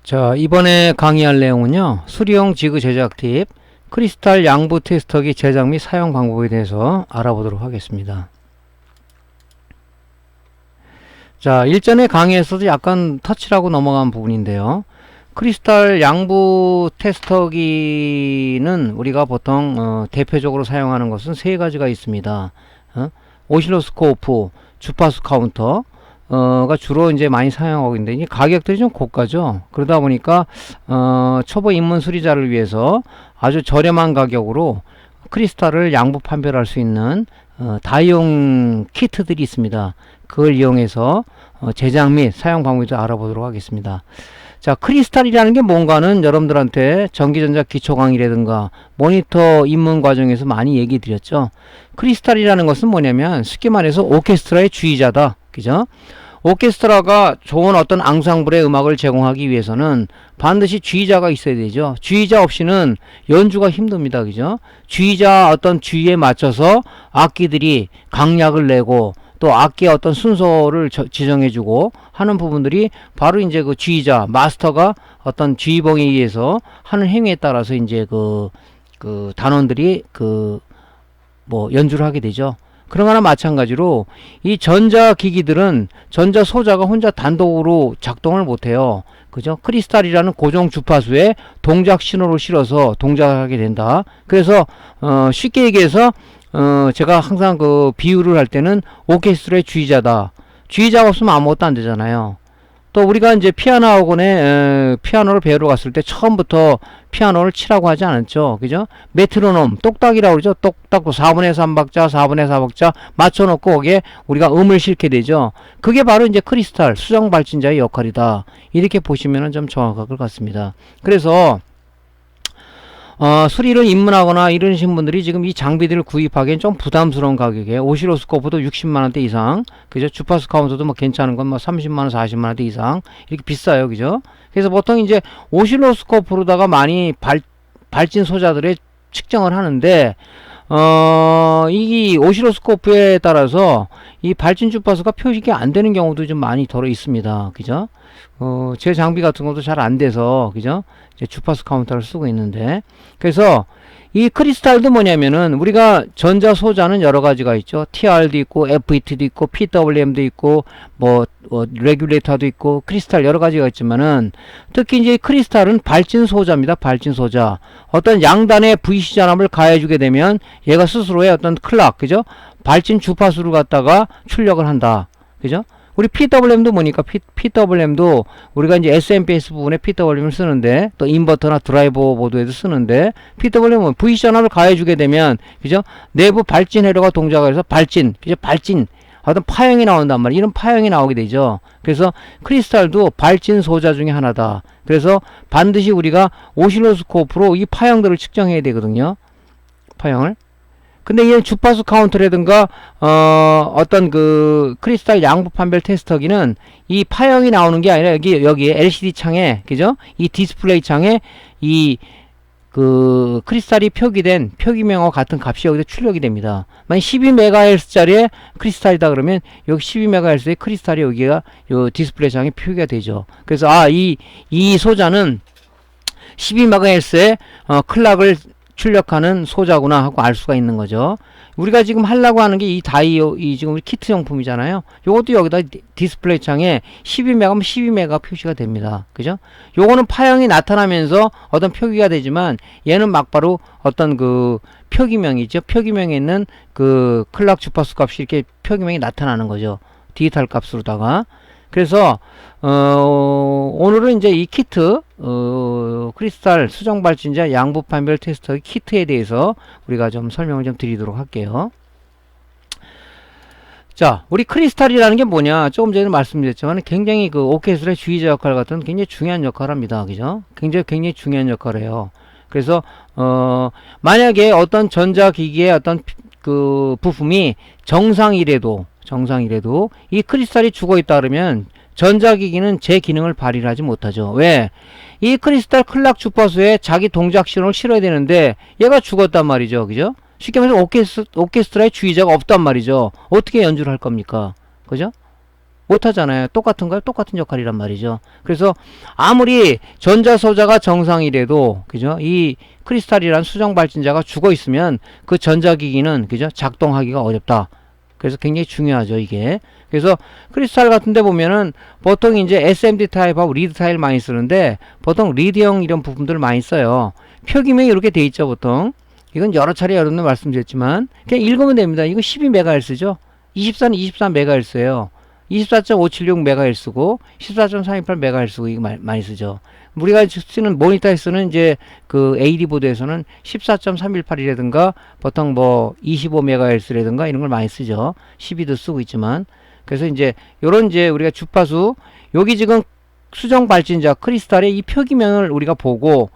자, 이번에 강의할 내용은요, 수리용 지그 제작 팁, 크리스탈 양부 테스터기 제작 및 사용 방법에 대해서 알아보도록 하겠습니다. 자, 일전에 강의에서도 약간 터치라고 넘어간 부분인데요. 크리스탈 양부 테스터기는 우리가 보통 대표적으로 사용하는 것은 세 가지가 있습니다. 오실로스코프, 주파수 카운터, 가 주로 이제 많이 사용하고 있는데, 이 가격들이 좀 고가죠. 그러다 보니까, 초보 입문 수리자를 위해서 아주 저렴한 가격으로 크리스탈을 양부 판별할 수 있는, 다이용 키트들이 있습니다. 그걸 이용해서, 제작 및 사용 방법을 알아보도록 하겠습니다. 자, 크리스탈이라는 게 뭔가는 여러분들한테 전기전자 기초 강의라든가 모니터 입문 과정에서 많이 얘기 드렸죠. 크리스탈이라는 것은 뭐냐면 쉽게 말해서 오케스트라의 주의자다. 그죠? 오케스트라가 좋은 어떤 앙상블의 음악을 제공하기 위해서는 반드시 주의자가 있어야 되죠. 주의자 없이는 연주가 힘듭니다. 그죠? 주의자 어떤 주의에 맞춰서 악기들이 강약을 내고 또 악기의 어떤 순서를 지정해주고 하는 부분들이 바로 이제 그 주의자, 마스터가 어떤 주의봉에 의해서 하는 행위에 따라서 이제 그 단원들이 연주를 하게 되죠. 그런 거나 마찬가지로 이 전자기기들은 전자 소자가 혼자 단독으로 작동을 못해요. 그죠? 크리스탈이라는 고정 주파수에 동작 신호를 실어서 동작하게 된다. 그래서 쉽게 얘기해서 제가 항상 그 비유를 할 때는 오케스트라의 주의자다. 주의자가 없으면 아무것도 안 되잖아요. 또 우리가 이제 피아노 학원에 피아노를 배우러 갔을 때 처음부터 피아노를 치라고 하지 않았죠. 그죠? 메트로놈, 똑딱이라고 그러죠. 똑딱도 4분의 3박자, 4분의 4박자 맞춰놓고 거기에 우리가 음을 실게 되죠. 그게 바로 이제 크리스탈, 수정 발진자의 역할이다. 이렇게 보시면 좀 정확할 것 같습니다. 그래서 수리를 입문하거나 이러신 분들이 지금 이 장비들을 구입하기엔 좀 부담스러운 가격에 오실로스코프도 60만원대 이상, 그죠? 주파수 카운터도 뭐 괜찮은 건 뭐 30만원, 40만원대 이상, 이렇게 비싸요. 그죠? 그래서 보통 이제 오실로스코프로다가 많이 발진 소자들의 측정을 하는데, 이 오실로스코프에 따라서 이 발진 주파수가 표식이 안 되는 경우도 좀 많이 덜어 있습니다. 그죠? 제 장비 같은 것도 잘 안 돼서, 그죠? 이제 주파수 카운터를 쓰고 있는데, 그래서 이 크리스탈도 뭐냐면은 우리가 전자 소자는 여러 가지가 있죠. TR도 있고, FET도 있고, PWM도 있고, 레귤레이터도 있고, 크리스탈 여러 가지가 있지만은 특히 이제 크리스탈은 발진 소자입니다. 발진 소자. 어떤 양단의 VC 전압을 가해주게 되면 얘가 스스로의 어떤 클락, 그죠? 발진 주파수를 갖다가 출력을 한다. 그죠? 우리 PWM도 뭐니까 PWM도 우리가 이제 SMPS 부분에 PWM을 쓰는데 또 인버터나 드라이버 보드에도 쓰는데 PWM은 VC 전압을 가해주게 되면 그죠? 내부 발진 회로가 동작을 해서 그죠? 발진 어떤 파형이 나온단 말이에요. 이런 파형이 나오게 되죠. 그래서 크리스탈도 발진 소자 중에 하나다. 그래서 반드시 우리가 오실로스코프로 이 파형들을 측정해야 되거든요. 파형을. 근데 이 주파수 카운터라든가 어떤 그 크리스탈 양부 판별 테스터기는 이 파형이 나오는 게 아니라 여기 LCD 창에, 그죠? 이 디스플레이 창에 이 그 크리스탈이 표기된 표기명과 같은 값이 여기서 출력이 됩니다. 만약 12MHz짜리의 크리스탈이다 그러면 여기 12MHz의 크리스탈이 여기가 요 디스플레이 창에 표기가 되죠. 그래서 이 소자는 12MHz의 클락을 출력하는 소자구나 하고 알 수가 있는 거죠. 우리가 지금 하려고 하는 게 이 지금 키트 용품이잖아요. 요것도 여기다 디스플레이 창에 12메가면 12메가 표시가 됩니다. 그죠? 요거는 파형이 나타나면서 어떤 표기가 되지만 얘는 막바로 어떤 그 표기명이죠. 표기명에 있는 그 클락 주파수 값이 이렇게 표기명이 나타나는 거죠. 디지털 값으로다가. 그래서 오늘은 이제 이 키트 크리스탈 수정 발진자 양부 판별 테스터 키트에 대해서 우리가 좀 설명을 좀 드리도록 할게요. 자, 우리 크리스탈이라는 게 뭐냐? 조금 전에 말씀드렸지만 굉장히 그 오케스트라의 주의자 역할 같은 굉장히 중요한 역할을 합니다. 그죠? 굉장히 중요한 역할을 해요. 그래서 만약에 어떤 전자기기의 어떤 그 부품이 정상이래도 이 크리스탈이 죽어 있다 그러면 전자기기는 제 기능을 발휘를 하지 못하죠. 왜? 이 크리스탈 클락 주파수에 자기 동작 신호를 실어야 되는데 얘가 죽었단 말이죠. 그죠? 쉽게 말해서 오케스트라의 주의자가 없단 말이죠. 어떻게 연주를 할 겁니까? 그죠? 못하잖아요. 똑같은가요? 똑같은 역할이란 말이죠. 그래서 아무리 전자소자가 정상이라도 그죠? 이 크리스탈이란 수정 발진자가 죽어 있으면 그 전자기기는 그죠? 작동하기가 어렵다. 그래서 굉장히 중요하죠, 이게. 그래서 크리스탈 같은 데 보면은 보통 이제 SMD 타입하고 리드 타입을 많이 쓰는데 보통 리드형 이런 부품들을 많이 써요. 표기명이 이렇게 돼 있죠, 보통. 이건 여러 차례 여러분들 말씀드렸지만 그냥 읽으면 됩니다. 이거 12MHz죠. 24는 24MHz예요. 24.576MHz고 14.328MHz고 이거 많이 쓰죠. 우리가 쓰는 모니터에서는 이제 그 AD 보드에서는 14.318이라든가 보통 뭐 25MHz라든가 이런 걸 많이 쓰죠. 12도 쓰고 있지만 그래서 이제 요런 이제 우리가 주파수 여기 지금 수정 발진자 크리스탈의 이 표기면을 우리가 보고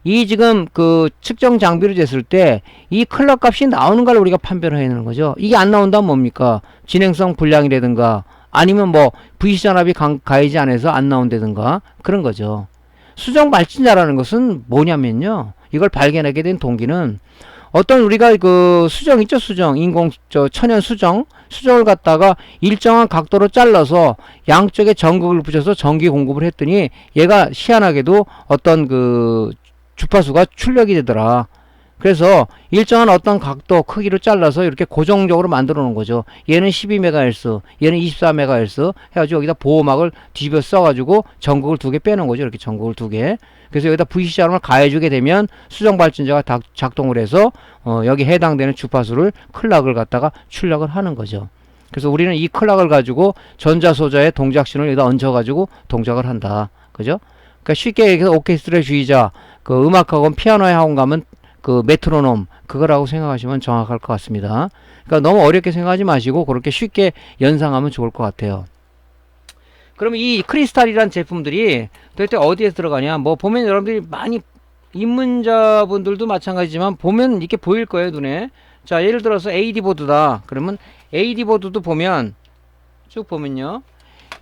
이 지금 그 측정 장비로 쟀을 때 이 클럭 값이 나오는 걸 우리가 판별을 해야 되는 거죠. 이게 안 나온다면 뭡니까? 진행성 불량이라든가 아니면 뭐 VC 전압이 가해지 않아서 안 나온다든가 그런 거죠. 수정 발진자라는 것은 뭐냐면요. 이걸 발견하게 된 동기는 어떤 우리가 그 수정 있죠, 수정 천연 수정을 갖다가 일정한 각도로 잘라서 양쪽에 전극을 붙여서 전기 공급을 했더니 얘가 희한하게도 어떤 그 주파수가 출력이 되더라. 그래서 일정한 어떤 각도 크기로 잘라서 이렇게 고정적으로 만들어 놓은 거죠. 얘는 12MHz, 얘는 24MHz 해가지고 여기다 보호막을 뒤집어 써가지고 전극을 2개 빼놓은 거죠. 이렇게 전극을 2개. 그래서 여기다 VCR을 가해주게 되면 수정 발진자가 작동을 해서 여기 해당되는 주파수를 클락을 갖다가 출력을 하는 거죠. 그래서 우리는 이 클락을 가지고 전자소자의 동작신을 여기다 얹어가지고 동작을 한다. 그죠? 그러니까 쉽게 얘기해서 오케스트라 주의자, 그 음악학원 피아노에 학원 가면 그 메트로놈 그거라고 생각하시면 정확할 것 같습니다. 그러니까 너무 어렵게 생각하지 마시고 그렇게 쉽게 연상하면 좋을 것 같아요. 그럼 이 크리스탈이란 제품들이 도대체 어디에 들어가냐? 뭐 보면 여러분들이 많이 입문자분들도 마찬가지지만 보면 이렇게 보일 거예요, 눈에. 자, 예를 들어서 AD 보드다. 그러면 AD 보드도 보면 쭉 보면요.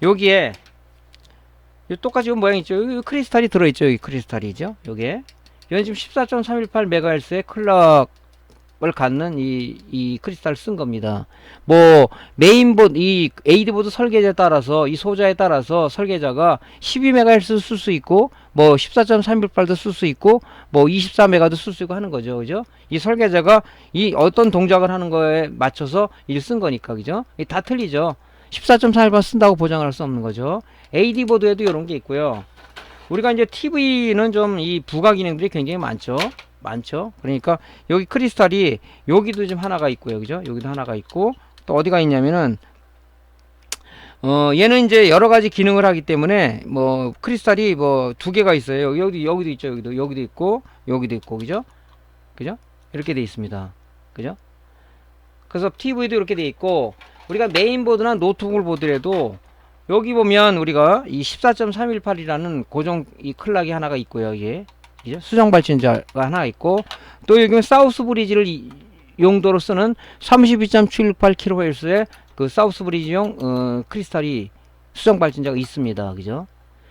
여기에 똑같이 모양 있죠. 여기 크리스탈이 들어있죠. 여기 크리스탈이죠. 여기에. 이건 지금 14.318MHz의 클럭을 갖는 이 크리스탈을 쓴 겁니다. 뭐, 메인보드, 이 AD보드 설계자에 따라서, 이 소자에 따라서 설계자가 12MHz 쓸 수 있고, 뭐, 14.318도 쓸 수 있고, 뭐, 24MHz도 쓸 수 있고 하는 거죠. 그죠? 이 설계자가 이 어떤 동작을 하는 거에 맞춰서 일 쓴 거니까. 그죠? 다 틀리죠. 14.318 쓴다고 보장을 할 수 없는 거죠. AD보드에도 이런 게 있고요. 우리가 이제 TV는 좀 이 부가 기능들이 굉장히 많죠. 그러니까 여기 크리스탈이 여기도 좀 하나가 있고요. 그죠? 여기도 하나가 있고 또 어디가 있냐면은 얘는 이제 여러 가지 기능을 하기 때문에 뭐 크리스탈이 뭐 2개가 있어요. 여기도 있죠. 여기도 있고 여기도 있고 그죠? 이렇게 돼 있습니다. 그죠? 그래서 TV도 이렇게 돼 있고 우리가 메인보드나 노트북을 보더라도 여기 보면 우리가 이 14.318이라는 고정 이 클락이 하나가 있고요. 이게 수정 발진자가 하나 있고 또 여기 사우스 브리지를 용도로 쓰는 32.768kHz의 그 사우스 브리지용 크리스탈이 수정 발진자가 있습니다. 그죠?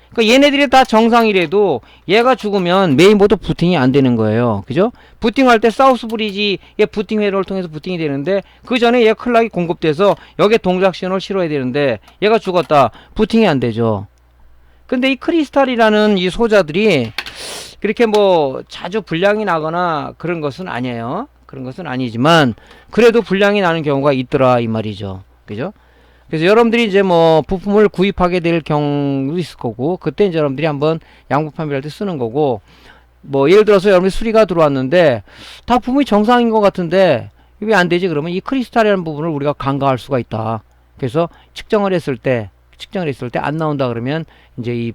그러니까 얘네들이 다 정상이라도 얘가 죽으면 메인보드 부팅이 안 되는 거예요. 그죠? 부팅할 때 사우스 브리지의 부팅 회로를 통해서 부팅이 되는데 그 전에 얘 클락이 공급돼서 여기에 동작 신호를 실어야 되는데 얘가 죽었다. 부팅이 안 되죠. 근데 이 크리스탈이라는 이 소자들이 그렇게 뭐 자주 불량이 나거나 그런 것은 아니에요. 그런 것은 아니지만 그래도 불량이 나는 경우가 있더라 이 말이죠. 그죠? 그래서 여러분들이 이제 뭐 부품을 구입하게 될 경우도 있을 거고 그때 이제 여러분들이 한번 양부 판별할 때 쓰는 거고 뭐 예를 들어서 여러분이 수리가 들어왔는데 다 부품이 정상인 것 같은데 왜 안 되지? 그러면 이 크리스탈이라는 부분을 우리가 간과할 수가 있다. 그래서 측정을 했을 때 안 나온다 그러면 이제 이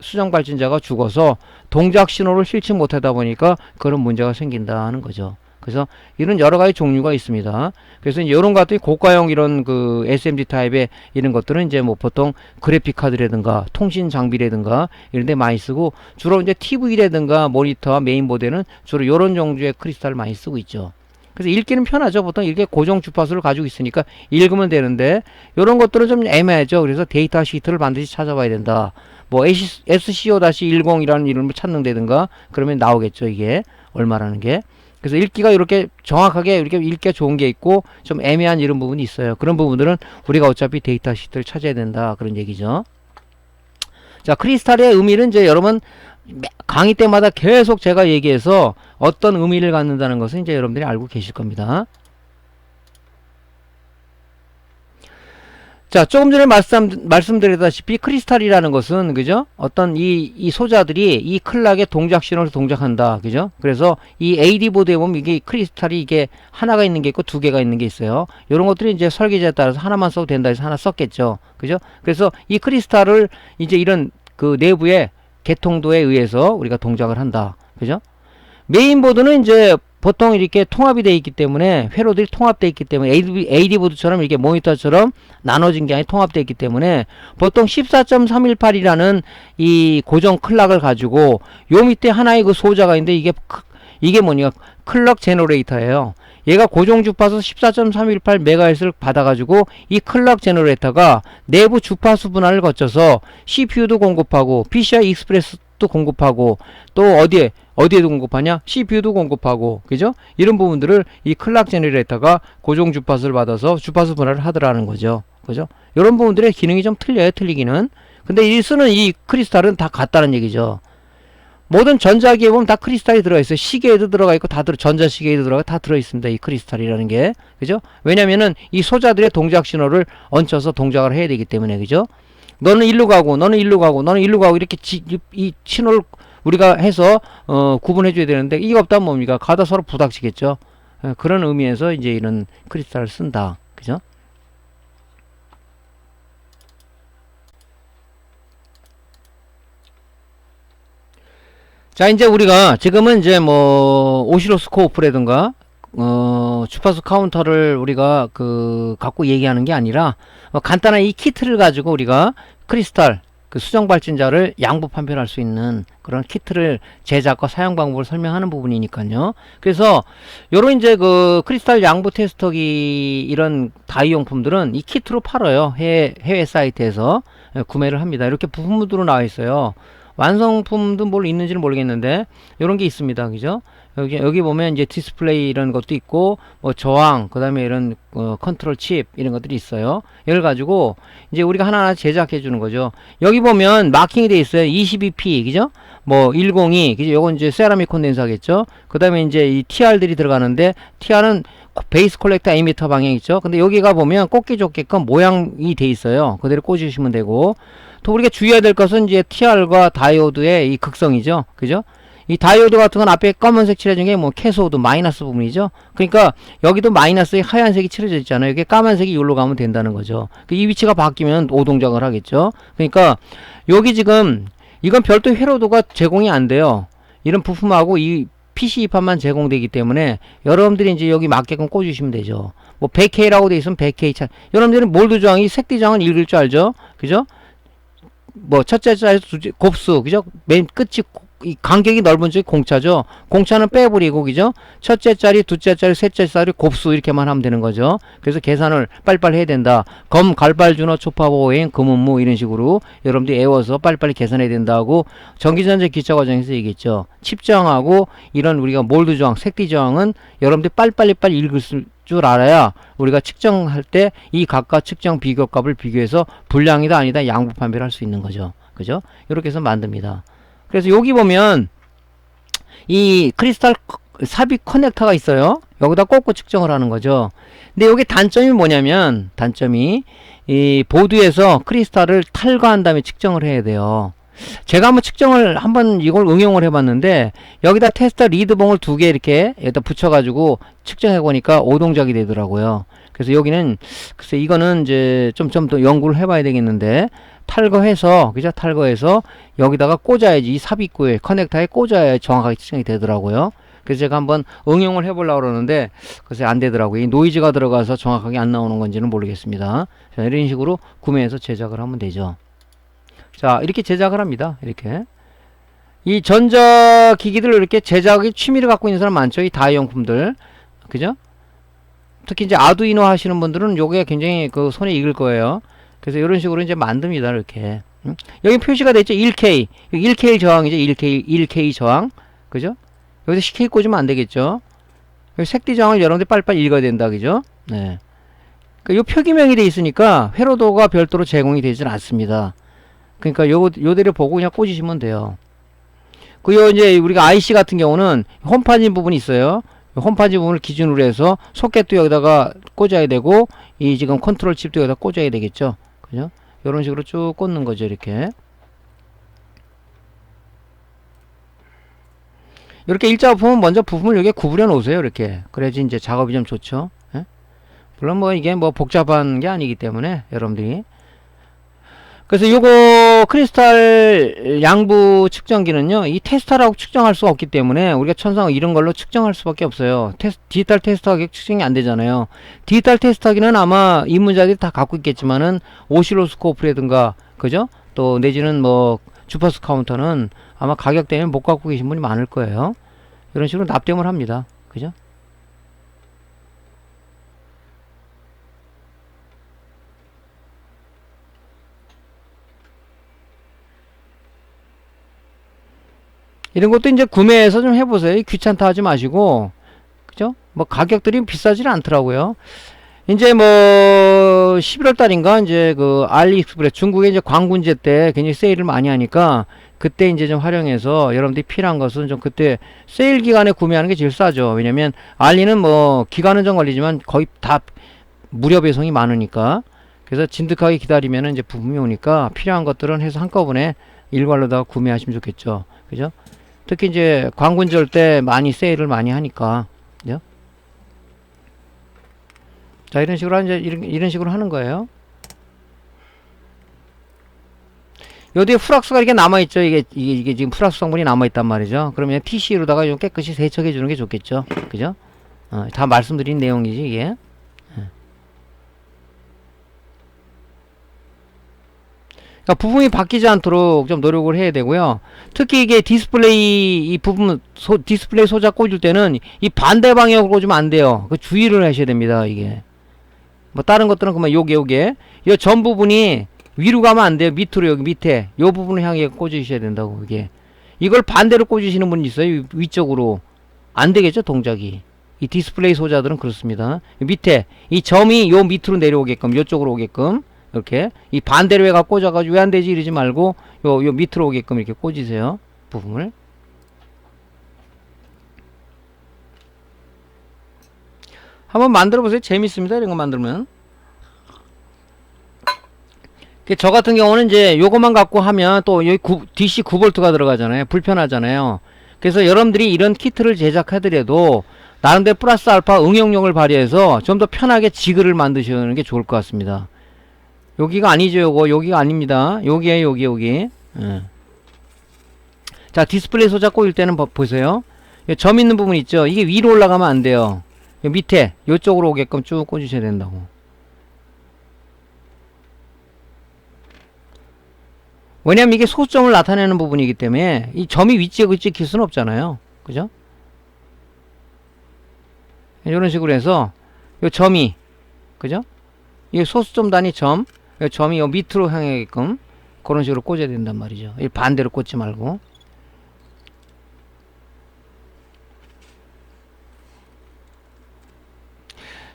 수정 발진자가 죽어서 동작 신호를 실지 못하다 보니까 그런 문제가 생긴다는 거죠. 그래서 이런 여러 가지 종류가 있습니다. 그래서 이런 것들이 고가형 이런 그 SMD 타입의 이런 것들은 이제 뭐 보통 그래픽 카드라든가 통신 장비라든가 이런 데 많이 쓰고 주로 이제 TV라든가 모니터와 메인보드에는 주로 이런 종류의 크리스탈을 많이 쓰고 있죠. 그래서 읽기는 편하죠. 보통 이렇게 고정 주파수를 가지고 있으니까 읽으면 되는데 이런 것들은 좀 애매하죠. 그래서 데이터 시트를 반드시 찾아봐야 된다. 뭐 SCO-10이라는 이름을 찾는다든가 그러면 나오겠죠. 이게 얼마라는 게. 그래서 읽기가 이렇게 정확하게 이렇게 읽기가 좋은 게 있고 좀 애매한 이런 부분이 있어요. 그런 부분들은 우리가 어차피 데이터 시트를 찾아야 된다 그런 얘기죠. 자, 크리스탈의 의미는 이제 여러분 강의 때마다 계속 제가 얘기해서 어떤 의미를 갖는다는 것은 이제 여러분들이 알고 계실 겁니다. 자, 조금 전에 말씀드렸다시피 크리스탈이라는 것은 그죠? 어떤 이 소자들이 이 클락의 동작 신호를 동작한다. 그죠? 그래서 이 AD 보드에 보면 이게 크리스탈이 이게 하나가 있는 게 있고 두 개가 있는 게 있어요. 이런 것들이 이제 설계자에 따라서 하나만 써도 된다 해서 하나 썼겠죠. 그죠? 그래서 이 크리스탈을 이제 이런 그 내부의 개통도에 의해서 우리가 동작을 한다. 그죠? 메인보드는 이제 보통 이렇게 통합이 되어 있기 때문에 회로들이 통합되어 있기 때문에 AD 보드처럼 이렇게 모니터처럼 나눠진 게 아니라 통합되어 있기 때문에 보통 14.318이라는 이 고정 클락을 가지고 요 밑에 하나의 그 소자가 있는데 이게 뭐냐 클럭 제너레이터예요. 얘가 고정 주파수 14.318MHz를 받아가지고 이 클럭 제너레이터가 내부 주파수 분할을 거쳐서 CPU도 공급하고 PCI 익스프레스도 공급하고 또 어디에도 공급하냐? CPU도 공급하고, 그죠? 이런 부분들을 이 클락 제너레이터가 고정 주파수를 받아서 주파수 분할을 하더라는 거죠. 그죠? 이런 부분들의 기능이 좀 틀려요, 틀리기는. 근데 이 쓰는 이 크리스탈은 다 같다는 얘기죠. 모든 전자기에 보면 다 크리스탈이 들어있어요. 시계에도 들어가 있고, 전자시계에도 들어가 다 들어있습니다. 이 크리스탈이라는 게. 그죠? 왜냐면은 이 소자들의 동작 신호를 얹혀서 동작을 해야 되기 때문에, 그죠? 너는 일로 가고, 너는 일로 가고, 너는 일로 가고, 이렇게 이 신호를 우리가 해서 구분해 줘야 되는데 이거 없다면 뭡니까? 가다 서로 부닥치겠죠. 그런 의미에서 이제 이런 크리스탈을 쓴다. 그죠? 자, 이제 우리가 지금은 이제 뭐 오시로스코프라든가 주파수 카운터를 우리가 갖고 얘기하는 게 아니라 간단한 이 키트를 가지고 우리가 크리스탈 그 수정 발진자를 양부 판별할 수 있는 그런 키트를 제작과 사용 방법을 설명하는 부분이니까요. 그래서 요런 이제 그 크리스탈 양부 테스터기 이런 다이용품들은 이 키트로 팔아요. 해외 사이트에서 구매를 합니다. 이렇게 부품으로 나와 있어요. 완성품도 뭘 있는지는 모르겠는데 요런 게 있습니다. 그죠? 여기 보면 이제 디스플레이 이런 것도 있고 뭐 저항 그다음에 이런 컨트롤 칩 이런 것들이 있어요. 이걸 가지고 이제 우리가 하나하나 제작해 주는 거죠. 여기 보면 마킹이 돼 있어요. 22P 그죠? 뭐 102 그죠? 요건 이제 세라믹 콘덴서겠죠. 그다음에 이제 이 TR들이 들어가는데 TR은 베이스 콜렉터 에미터 방향 있죠. 근데 여기가 보면 꽂기 좋게끔 모양이 돼 있어요. 그대로 꽂으시면 되고 또 우리가 주의해야 될 것은 이제 TR과 다이오드의 이 극성이죠. 그죠? 이 다이오드 같은 건 앞에 검은색 칠해준 게 뭐 캐소드 마이너스 부분이죠. 그러니까 여기도 마이너스에 하얀색이 칠해져 있잖아요. 이게 까만색이 여기로 가면 된다는 거죠. 이 위치가 바뀌면 오동작을 하겠죠. 그러니까 여기 지금 이건 별도 회로도가 제공이 안 돼요. 이런 부품하고 이 PC 입판만 제공되기 때문에 여러분들이 이제 여기 맞게끔 꽂으시면 되죠. 뭐 100K라고 돼 있으면 100K 차. 여러분들은 몰드 저항이 색디 저항은 읽을 줄 알죠? 그죠? 뭐 첫째 자리 두째 곱수 그죠? 맨 끝이 이 간격이 넓은 쪽이 공차죠. 공차는 빼버리고 그죠? 첫째 자리, 둘째 자리, 셋째 자리 곱수 이렇게만 하면 되는 거죠. 그래서 계산을 빨리빨리 해야 된다. 검, 갈발, 준호, 초파보행, 금은무 이런 식으로 여러분들이 외워서 빨리빨리 계산해야 된다고 전기전자 기차 과정에서 얘기했죠. 칩 저항하고 이런 우리가 몰드 저항, 색디 저항은 여러분들이 빨리 읽을 줄 알아야 우리가 측정할 때 이 각각 측정 비교값을 비교해서 불량이다 아니다 양부 판별할 수 있는 거죠. 그죠? 이렇게 해서 만듭니다. 그래서 여기 보면 이 크리스탈 삽입 커넥터가 있어요. 여기다 꽂고 측정을 하는 거죠. 근데 여기 단점이 뭐냐면 단점이 이 보드에서 크리스탈을 탈거한 다음에 측정을 해야 돼요. 제가 한번 이걸 응용을 해봤는데 여기다 테스터 리드봉을 2개 이렇게 여기다 붙여가지고 측정해 보니까 오동작이 되더라고요. 그래서 여기는 글쎄 이거는 이제 좀 더 연구를 해봐야 되겠는데 탈거해서 그죠? 탈거해서 여기다가 꽂아야지 이 삽입구에 커넥터에 꽂아야 정확하게 측정이 되더라고요. 그래서 제가 한번 응용을 해보려고 그러는데 글쎄 안 되더라고요. 이 노이즈가 들어가서 정확하게 안 나오는 건지는 모르겠습니다. 자, 이런 식으로 구매해서 제작을 하면 되죠. 자, 이렇게 제작을 합니다. 이렇게 이 전자기기들 이렇게 제작의 취미를 갖고 있는 사람 많죠. 이 다이용품들 그죠? 특히 이제 아두이노 하시는 분들은 요게 굉장히 그 손에 익을 거예요. 그래서 이런 식으로 이제 만듭니다. 이렇게. 여기 표시가 됐죠. 1K. 1K 저항이죠. 1K 저항. 그죠? 여기서 10K 꽂으면 안 되겠죠. 색디정을 여러분들 빨리빨리 읽어야 된다. 그죠? 네. 요 표기명이 돼 있으니까 회로도가 별도로 제공이 되질 않습니다. 그러니까 요대로 보고 그냥 꽂으시면 돼요. 요 이제 우리가 IC 같은 경우는 홈파진 부분이 있어요. 홈파진 부분을 기준으로 해서 소켓도 여기다가 꽂아야 되고, 이 지금 컨트롤 칩도 여기다 꽂아야 되겠죠. 그죠? 요런 식으로 쭉 꽂는 거죠, 이렇게. 이렇게 일자 부품 먼저 부품을 여기에 구부려 놓으세요, 이렇게. 그래야지 이제 작업이 좀 좋죠. 예? 물론 뭐 이게 뭐 복잡한 게 아니기 때문에 여러분들이. 그래서 요거 크리스탈 양부 측정기는요, 이 테스터라고 측정할 수가 없기 때문에 우리가 천상 이런 걸로 측정할 수밖에 없어요. 디지털 테스터하기 측정이 안 되잖아요. 디지털 테스터기는 아마 입문자들이 다 갖고 있겠지만은 오실로스코프라든가, 그죠? 또 내지는 뭐 주파수 카운터는 아마 가격 때문에 못 갖고 계신 분이 많을 거예요. 이런 식으로 납땜을 합니다. 그죠? 이런 것도 이제 구매해서 좀 해보세요. 귀찮다 하지 마시고, 그죠? 뭐 가격들이 비싸질 않더라고요. 이제 뭐 11월 달인가 이제 그 알리익스프레스 중국에 이제 광군제 때 굉장히 세일을 많이 하니까 그때 이제 좀 활용해서 여러분들이 필요한 것은 좀 그때 세일 기간에 구매하는 게 제일 싸죠. 왜냐면 알리는 뭐 기간은 좀 걸리지만 거의 다 무료 배송이 많으니까. 그래서 진득하게 기다리면은 이제 부품이 오니까 필요한 것들은 해서 한꺼번에 일괄로다가 구매하시면 좋겠죠. 그죠? 특히 이제 광군절 때 많이 세일을 많이 하니까. 그죠? 자, 이런 식으로 이제 이런 식으로 하는 거예요. 여기에 프락스가 이렇게 남아있죠. 이게 지금 프락스 성분이 남아있단 말이죠. 그러면 TC로다가 좀 깨끗이 세척해 주는 게 좋겠죠. 그죠? 다 말씀드린 내용이지, 이게. 그러니까 부품이 바뀌지 않도록 좀 노력을 해야 되고요. 특히 이게 디스플레이 이 부분 디스플레이 소자 꽂을 때는 이 반대 방향으로 꽂으면 안 돼요. 그 주의를 하셔야 됩니다. 이게 뭐 다른 것들은 그만 요게 이 전 부분이 위로 가면 안 돼요. 밑으로 여기 밑에 요 부분을 향해 꽂으셔야 된다고. 이걸 반대로 꽂으시는 분이 있어요. 위쪽으로 안 되겠죠, 동작이. 이 디스플레이 소자들은 그렇습니다. 밑에 이 점이 요 밑으로 내려오게끔 요쪽으로 오게끔 이렇게 이 반대로 해가 꽂아가지고 왜 안 되지 이러지 말고 요 밑으로 오게끔 이렇게 꽂으세요. 부품을. 한번 만들어 보세요. 재밌습니다. 이런 거 만들면. 저 같은 경우는 이제 요것만 갖고 하면 또 여기 DC 9V가 들어가잖아요. 불편하잖아요. 그래서 여러분들이 이런 키트를 제작하더라도 나름대로 플러스 알파 응용력을 발휘해서 좀 더 편하게 지그를 만드시는 게 좋을 것 같습니다. 여기가 아니죠. 여기가 아닙니다. 여기에요. 여기. 예. 자, 디스플레이 소자 꽂을 때는 보세요. 점 있는 부분 있죠. 이게 위로 올라가면 안 돼요. 밑에 요쪽으로 오게끔 쭉 꽂으셔야 된다고. 왜냐면 이게 소수점을 나타내는 부분이기 때문에 이 점이 위치에 찍힐 수는 없잖아요. 그죠? 이런 식으로 해서 요 점이, 그죠? 이 소수점 단위 점, 요 점이 요 밑으로 향하게끔 그런 식으로 꽂아야 된단 말이죠. 이 반대로 꽂지 말고.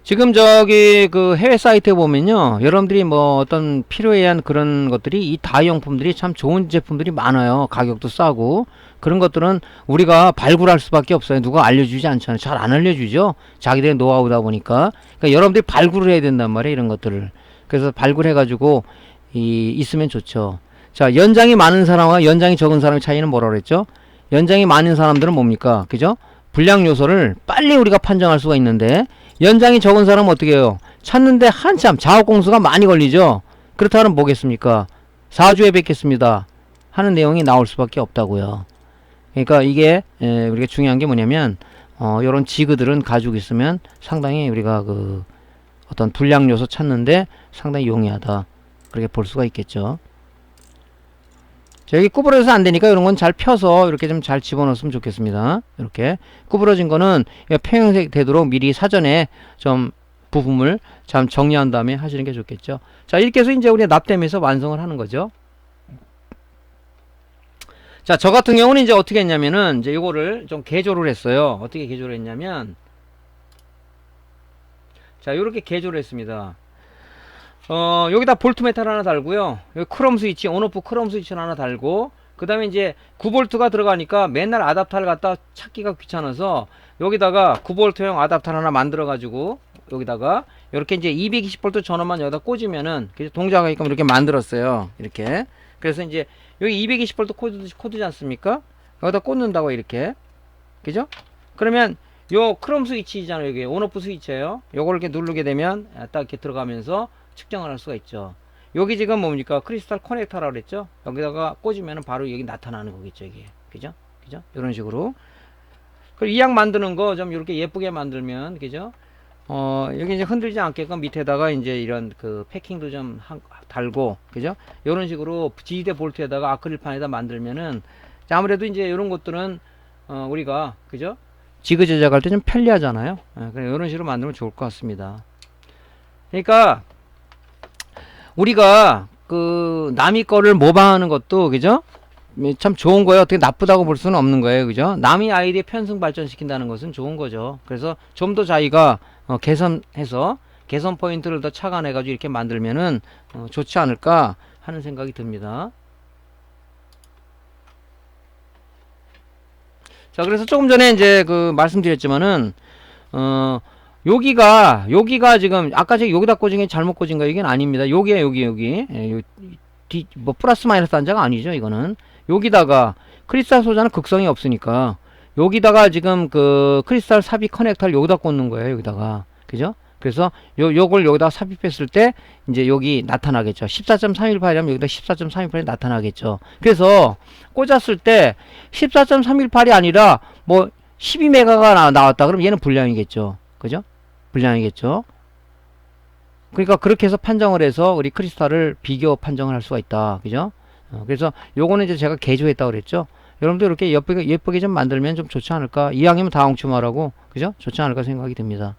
지금 저기 그 해외 사이트에 보면요, 여러분들이 뭐 어떤 필요에 의한 그런 것들이 이 다이용품들이 참 좋은 제품들이 많아요. 가격도 싸고. 그런 것들은 우리가 발굴할 수밖에 없어요. 누가 알려주지 않잖아요. 잘 안 알려주죠. 자기들의 노하우다 보니까. 그러니까 여러분들이 발굴을 해야 된단 말이에요. 이런 것들을. 그래서 발굴해가지고 있으면 좋죠. 자, 연장이 많은 사람과 연장이 적은 사람의 차이는 뭐라 그랬죠? 연장이 많은 사람들은 뭡니까? 그죠? 불량 요소를 빨리 우리가 판정할 수가 있는데, 연장이 적은 사람은 어떻게 해요? 찾는데 한참 작업공수가 많이 걸리죠. 그렇다면 뭐겠습니까? 4주에 뵙겠습니다 하는 내용이 나올 수밖에 없다고요. 그러니까 이게 우리가 중요한 게 뭐냐면 요런 지그들은 가지고 있으면 상당히 우리가 그 어떤 불량 요소 찾는데 상당히 용이하다, 그렇게 볼 수가 있겠죠. 자, 여기 구부러져서 안 되니까 이런 건 잘 펴서 이렇게 좀 잘 집어넣었으면 좋겠습니다. 이렇게 구부러진 거는 평형색 되도록 미리 사전에 좀 부품을 참 정리한 다음에 하시는 게 좋겠죠. 자, 이렇게 해서 이제 우리가 납땜해서 완성을 하는 거죠. 자, 저 같은 경우는 이제 어떻게 했냐면은 이제 이거를 좀 개조를 했어요. 어떻게 개조를 했냐면, 자, 요렇게 개조를 했습니다. 여기다 볼트 메탈 하나 달고요. 여기 크롬 스위치, 온오프 크롬 스위치를 하나 달고, 그 다음에 이제 9볼트가 들어가니까 맨날 아답터를 갖다 찾기가 귀찮아서 여기다가 9볼트형 아답터를 하나 만들어가지고 여기다가 이렇게 이제 220V 전원만 여기다 꽂으면은 동작하게끔 이렇게 만들었어요. 이렇게. 그래서 이제 여기 220V 코드지 않습니까? 여기다 꽂는다고 이렇게. 그죠? 그러면 요 크롬 스위치잖아요. 여기 온오프 스위치예요. 요걸 이렇게 누르게 되면 딱 이렇게 들어가면서 측정을 할 수가 있죠. 여기 지금 뭡니까? 크리스탈 커넥터라고 그랬죠? 여기다가 꽂으면 바로 여기 나타나는 거겠죠, 이게. 그죠? 그죠? 이런 식으로. 그리고 이 약 만드는 거 좀 이렇게 예쁘게 만들면, 그죠? 여기 이제 흔들지 않게끔 밑에다가 이제 이런 그 패킹도 좀 달고, 그죠? 이런 식으로 지지대 볼트에다가 아크릴판에다 만들면은, 아무래도 이제 이런 것들은, 우리가, 그죠? 지그 제작할 때 좀 편리하잖아요. 그래, 이런 식으로 만들면 좋을 것 같습니다. 그러니까, 우리가 그 남이 거를 모방하는 것도 그죠? 참 좋은 거예요. 어떻게 나쁘다고 볼 수는 없는 거예요. 그죠? 남이 아이디어 편승 발전시킨다는 것은 좋은 거죠. 그래서 좀 더 자기가 개선해서 개선 포인트를 더 착안해 가지고 이렇게 만들면은 좋지 않을까 하는 생각이 듭니다. 자, 그래서 조금 전에 이제 그 말씀드렸지만은 여기가 지금 아까 제가 여기다 꽂은 게 잘못 꽂은 거 이건 아닙니다. 여기에 여기 예, 뭐 플러스 마이너스 단자가 아니죠. 이거는 여기다가 크리스탈 소자는 극성이 없으니까 여기다가 지금 그 크리스탈 삽입 커넥터를 여기다 꽂는 거예요. 여기다가 그죠? 그래서 요걸 여기다 삽입했을 때 이제 여기 나타나겠죠. 14.318이라면 여기다 14.318이 나타나겠죠. 그래서 꽂았을 때 14.318이 아니라 뭐 12메가가 나왔다 그러면 얘는 불량이겠죠. 그죠? 불량이겠죠. 그러니까 그렇게 해서 판정을 해서 우리 크리스탈을 비교 판정을 할 수가 있다. 그죠? 그래서 요거는 이제 제가 개조했다고 그랬죠. 여러분들 이렇게 예쁘게 좀 만들면 좀 좋지 않을까. 이왕이면 다홍추마라고. 그죠? 좋지 않을까 생각이 듭니다.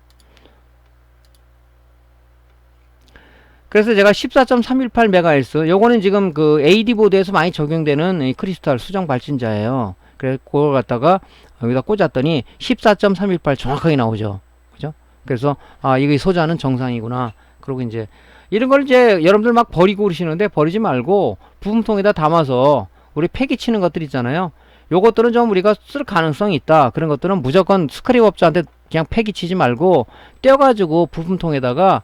그래서 제가 14.318MHz 요거는 지금 그 AD 보드에서 많이 적용되는 이 크리스탈 수정 발진자예요. 그래서 그걸 갖다가 여기다 꽂았더니 14.318 정확하게 나오죠. 그죠? 그래서 이게 소자는 정상이구나. 그러고 이제 이런 걸 이제 여러분들 막 버리고 그러시는데 버리지 말고 부품통에다 담아서 우리 폐기 치는 것들 있잖아요. 요것들은 좀 우리가 쓸 가능성이 있다. 그런 것들은 무조건 스크랩 업자한테 그냥 폐기 치지 말고 떼어가지고 부품통에다가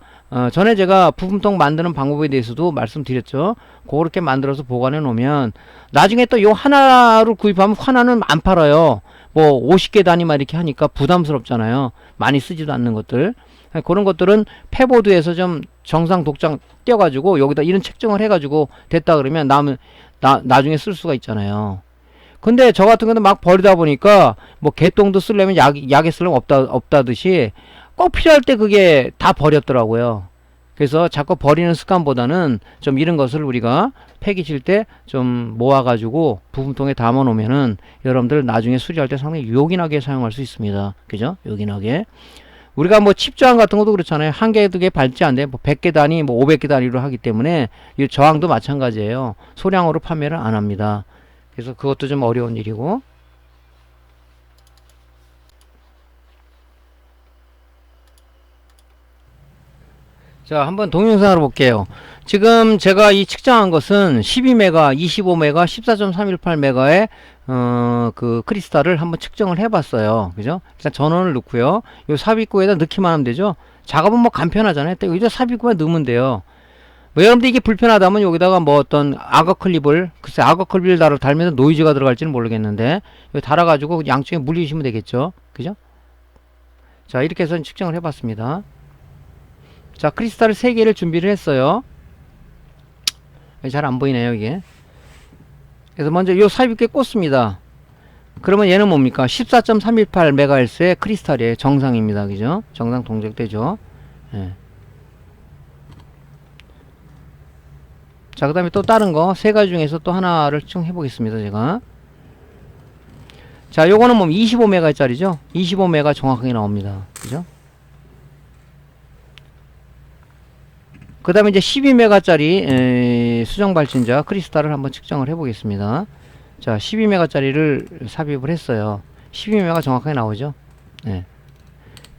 전에 제가 부품통 만드는 방법에 대해서도 말씀드렸죠. 그렇게 만들어서 보관해 놓으면 나중에 또 요 하나를 구입하면 하나는 안 팔아요. 뭐 50개 단위만 이렇게 하니까 부담스럽잖아요. 많이 쓰지도 않는 것들. 그런 것들은 패보드에서 좀 정상 독장 떼어가지고 여기다 이런 책정을 해가지고 됐다 그러면 나중에 쓸 수가 있잖아요. 근데 저 같은 경우는 막 버리다 보니까 뭐 개똥도 쓰려면 약에 쓰려면 없다듯이 꼭 필요할 때 그게 다 버렸더라고요. 그래서 자꾸 버리는 습관보다는 좀 이런 것을 우리가 폐기칠 때 좀 모아가지고 부품통에 담아 놓으면은 여러분들 나중에 수리할 때 상당히 요긴하게 사용할 수 있습니다. 그죠? 요긴하게. 우리가 뭐 칩저항 같은 것도 그렇잖아요. 한 개, 두 개 발찌 안 돼. 뭐 100개 단위, 뭐 500개 단위로 하기 때문에 이 저항도 마찬가지예요. 소량으로 판매를 안 합니다. 그래서 그것도 좀 어려운 일이고. 자, 한번 동영상으로 볼게요. 지금 제가 이 측정한 것은 12메가, 25메가, 14.318메가의 그 크리스탈을 한번 측정을 해봤어요. 그죠? 일단 전원을 넣고요. 요 삽입구에다 넣기만 하면 되죠. 작업은 뭐 간편하잖아요. 여기다 삽입구에 넣으면 돼요. 뭐 여러분들 이게 불편하다면 여기다가 뭐 어떤 악어 클립을 글쎄 악어 클립을 달면서 노이즈가 들어갈지는 모르겠는데 여기 달아가지고 양쪽에 물리시면 되겠죠. 그죠? 자, 이렇게 해서 측정을 해봤습니다. 자, 크리스탈을 3개를 준비를 했어요. 잘 안 보이네요, 이게. 그래서 먼저 요 삽입구에 꽂습니다. 그러면 얘는 뭡니까? 14.318MHz의 크리스탈이에요. 정상입니다. 그죠? 정상 동작되죠. 예. 자, 그 다음에 또 다른 거 3가지 중에서 또 하나를 측정해 보겠습니다. 제가. 자, 요거는 뭐 25메가짜리죠? 25메가 정확하게 나옵니다. 그죠? 그 다음에 이제 12메가짜리 수정 발진자 크리스탈을 한번 측정을 해 보겠습니다. 자, 12메가짜리를 삽입을 했어요. 12메가 정확하게 나오죠? 네.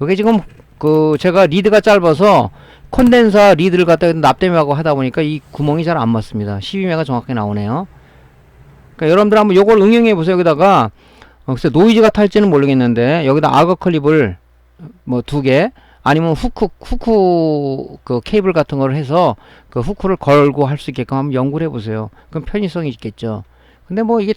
요게 지금 제가 리드가 짧아서 콘덴서 리드를 갖다 납땜하고 하다 보니까 이 구멍이 잘 안 맞습니다. 12매가 정확하게 나오네요. 그러니까 여러분들 한번 요걸 응용해 보세요. 여기다가 글쎄 노이즈가 탈지는 모르겠는데 여기다 악어 클립을 뭐 2개 아니면 후크 그 케이블 같은 걸 해서 그 후크를 걸고 할 수 있게끔 한번 연구를 해보세요. 그럼 편의성이 있겠죠. 근데 뭐 이게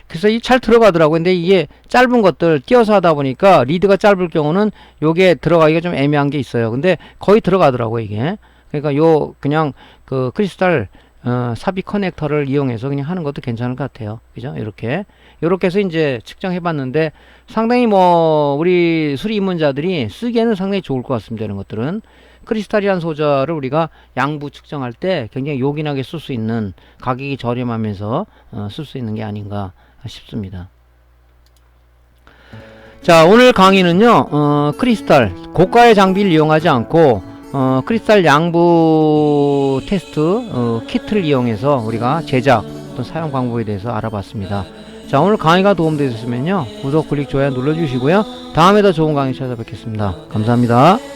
그래서 이게 잘 들어가더라고요. 근데 이게 짧은 것들 띄어서 하다 보니까 리드가 짧을 경우는 요게 들어가기가 좀 애매한 게 있어요. 근데 거의 들어가더라고요, 이게. 그러니까 그냥 그 크리스탈 삽입 커넥터를 이용해서 그냥 하는 것도 괜찮을 것 같아요. 그죠? 이렇게 해서 이제 측정해 봤는데 상당히 뭐 우리 수리 입문자들이 쓰기에는 상당히 좋을 것 같습니다. 이런 것들은 크리스탈이란 소자를 우리가 양부 측정할 때 굉장히 요긴하게 쓸 수 있는, 가격이 저렴하면서 쓸 수 있는 게 아닌가 싶습니다. 자, 오늘 강의는요 크리스탈 고가의 장비를 이용하지 않고 크리스탈 양부 테스트 키트를 이용해서 우리가 제작 또 사용 방법에 대해서 알아봤습니다. 자, 오늘 강의가 도움되셨으면요 구독, 클릭, 좋아요 눌러주시고요. 다음에 더 좋은 강의 찾아뵙겠습니다. 감사합니다.